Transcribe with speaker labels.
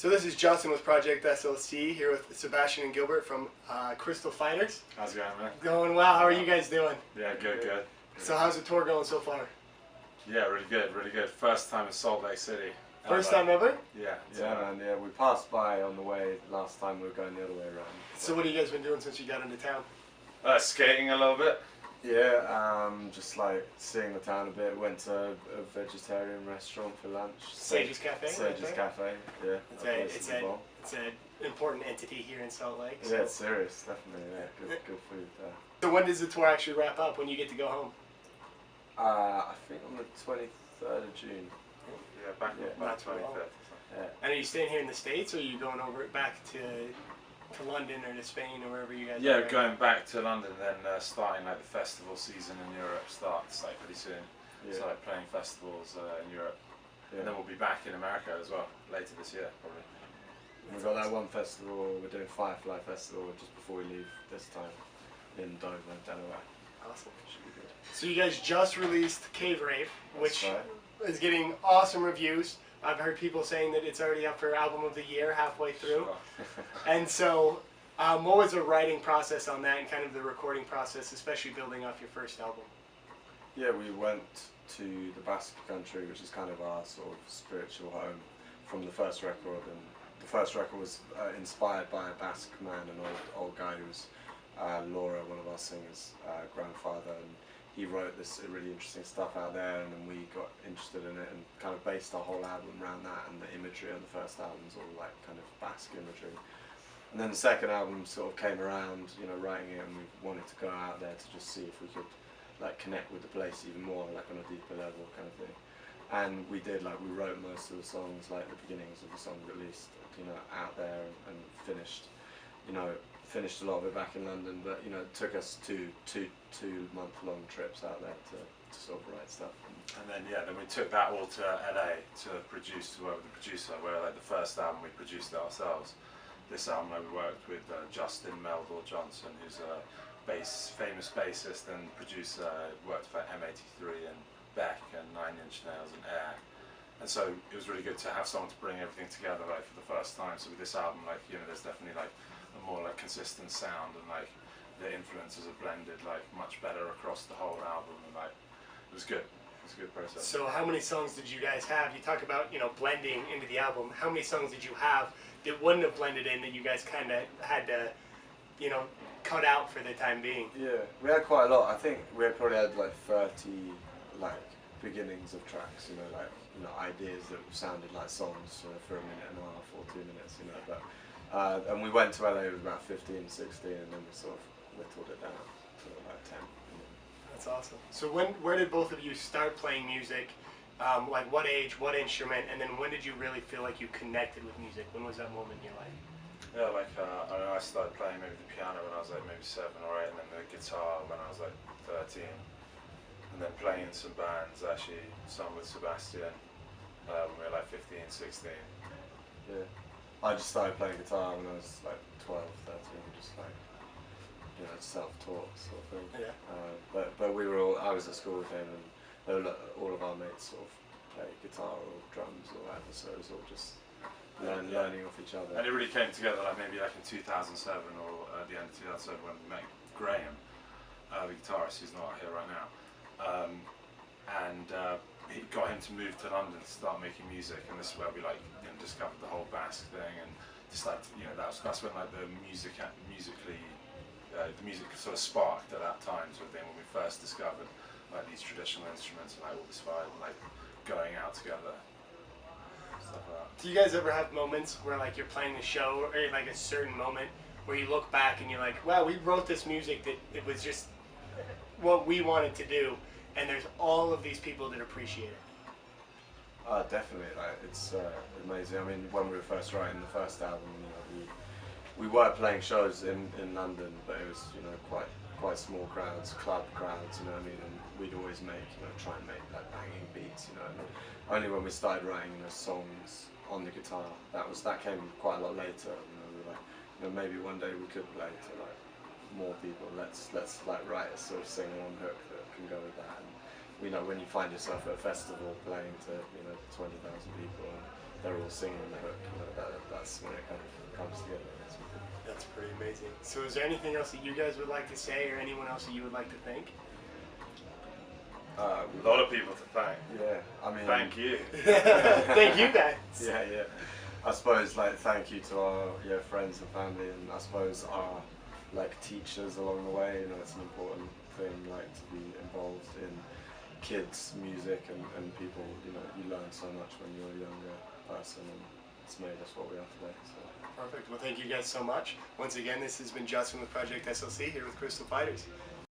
Speaker 1: So this is Justin with Project SLC here with Sebastian and Gilbert from Crystal Fighters.
Speaker 2: How's it going, man?
Speaker 1: Going well. How are you guys doing?
Speaker 2: Yeah, good.
Speaker 1: So how's the tour going so far?
Speaker 2: Yeah, really good. First time in Salt Lake City.
Speaker 1: First time ever?
Speaker 2: Yeah.
Speaker 3: Man, yeah, we passed by on the way last time. We were going the other way around.
Speaker 1: So what have you guys been doing since you got into town?
Speaker 2: Skating a little bit.
Speaker 3: Yeah, just like seeing the town a bit. Went to a vegetarian restaurant for lunch.
Speaker 1: Sage's Cafe?
Speaker 3: Sage's Cafe, yeah.
Speaker 1: It's an important entity here in Salt Lake.
Speaker 3: So. Yeah, it's serious, definitely. Yeah, good food there.
Speaker 1: So when does the tour actually wrap up? When you get to go home?
Speaker 3: I think on the 23rd of June.
Speaker 2: Yeah, back 25th.
Speaker 3: Yeah.
Speaker 1: And are you staying here in the States, or are you going over back to London or to Spain or wherever you guys are?
Speaker 2: Yeah, going back to London, then starting like the festival season in Europe starts like pretty soon.
Speaker 3: Yeah.
Speaker 2: So like playing festivals in Europe.
Speaker 3: Yeah.
Speaker 2: And then we'll be back in America as well, later this year probably.
Speaker 3: We've got that one festival, we're doing Firefly Festival just before we leave this time in Dover, Delaware.
Speaker 1: Awesome.
Speaker 3: Should be good.
Speaker 1: So you guys just released Cave Rave, which
Speaker 3: right.
Speaker 1: is getting awesome reviews. I've heard people saying that it's already up for Album of the Year halfway through.
Speaker 2: Sure.
Speaker 1: And so, what was the writing process on that and kind of the recording process, especially building off your first album?
Speaker 3: Yeah, we went to the Basque country, which is kind of our sort of spiritual home from the first record. And the first record was inspired by a Basque man, an old guy who was Laura, one of our singers' grandfather. And he wrote this really interesting stuff out there, and then we got interested in it and kind of based our whole album around that, and the imagery on the first album was all like kind of Basque imagery. And then the second album sort of came around, you know, writing it, and we wanted to go out there to just see if we could like connect with the place even more, like on a deeper level kind of thing. And we did, like we wrote most of the songs, like the beginnings of the song released, you know, out there and finished a lot of it back in London, but you know, it took us two month-long trips out there to sort of write stuff.
Speaker 2: And then we took that all to LA to work with the producer, where like the first album we produced it ourselves. This album we worked with Justin Meldor Johnson, who's a famous bassist and producer, worked for M83 and Beck and 9 Inch Nails and Air. And so it was really good to have someone to bring everything together like for the first time. So with this album, like, you know, there's definitely like a more like consistent sound, and like the influences are blended like much better across the whole album, and like it was good. It was a good process.
Speaker 1: So how many songs did you guys have? You talk about, you know, blending into the album. How many songs did you have that wouldn't have blended in that you guys kind of had to, you know, cut out for the time being?
Speaker 3: Yeah, we had quite a lot. I think we probably had like 30 like beginnings of tracks, you know, like, you know, ideas that sounded like songs for a minute and a half or 2 minutes, you know. But and we went to LA with about 15, 16, and then we sort of whittled it down to like 10.
Speaker 1: That's awesome. So where did both of you start playing music? Like what age, what instrument, and then when did you really feel like you connected with music? When was that moment in your life?
Speaker 2: Yeah, like I don't know, I started playing maybe the piano when I was like maybe 7 or 8, and then the guitar when I was like 13. And then playing in some bands, actually some with Sebastian when we were like 15, 16.
Speaker 3: Yeah. I just started playing guitar when I was like 12, 13, just like, you know, self-taught sort of thing.
Speaker 1: Yeah.
Speaker 3: But we were all, I was at school with him, and all of our mates sort of played guitar or drums or whatever, so it was all just learning off each other.
Speaker 2: And it really came together like maybe like in 2007 or at the end of 2007 when we met Graham, the guitarist who's not here right now. He got him to move to London to start making music, and this is where we like, you know, discovered the whole Basque thing, and just like, you know, that's when like the music sort of sparked at that time sort of thing, when we first discovered like these traditional instruments and like all this vibe and like going out together, stuff like that.
Speaker 1: Do you guys ever have moments where like you're playing a show, or like a certain moment where you look back and you're like, wow, we wrote this music that it was just what we wanted to do, and there's all of these people that appreciate it?
Speaker 3: Definitely, like, it's amazing. I mean, when we were first writing the first album, you know, we were playing shows in London, but it was, you know, quite small crowds, club crowds, you know what I mean, and we'd always try and make like banging beats, you know, and only when we started writing, you know, songs on the guitar, that came quite a lot later, you know, we were like, you know, maybe one day we could play to like more people, let's like write a sort of sing-along hook that can go with that. And, you know, when you find yourself at a festival playing to, you know, 20,000 people, and they're all singing the hook. That's when it kind of comes together.
Speaker 1: That's pretty amazing. So is there anything else that you guys would like to say, or anyone else that you would like to thank?
Speaker 2: A lot of people to thank.
Speaker 3: Yeah, I mean...
Speaker 2: Thank you.
Speaker 1: Thank you guys.
Speaker 3: Yeah. I suppose, like, thank you to our friends and family, and I suppose our, like, teachers along the way. You know, it's an important thing, like, to be involved in kids' music and people. You know, you learn so much when you're a younger person, and it's made us what we are today. So.
Speaker 1: Perfect. Well, thank you guys so much. Once again, this has been Justin with Project SLC here with Crystal Fighters.